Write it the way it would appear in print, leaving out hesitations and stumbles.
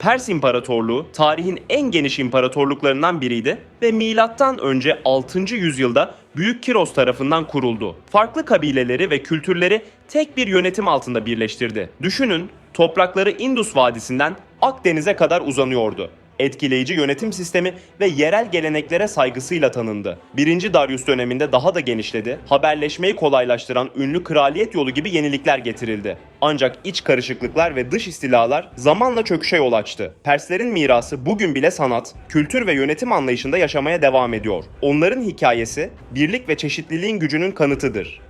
Pers İmparatorluğu tarihin en geniş imparatorluklarından biriydi ve milattan önce 6. yüzyılda Büyük Kiros tarafından kuruldu. Farklı kabileleri ve kültürleri tek bir yönetim altında birleştirdi. Düşünün, toprakları Indus Vadisi'nden Akdeniz'e kadar uzanıyordu. Etkileyici yönetim sistemi ve yerel geleneklere saygısıyla tanındı. 1. Darius döneminde daha da genişledi, haberleşmeyi kolaylaştıran ünlü kraliyet yolu gibi yenilikler getirildi. Ancak iç karışıklıklar ve dış istilalar zamanla çöküşe yol açtı. Perslerin mirası bugün bile sanat, kültür ve yönetim anlayışında yaşamaya devam ediyor. Onların hikayesi, birlik ve çeşitliliğin gücünün kanıtıdır.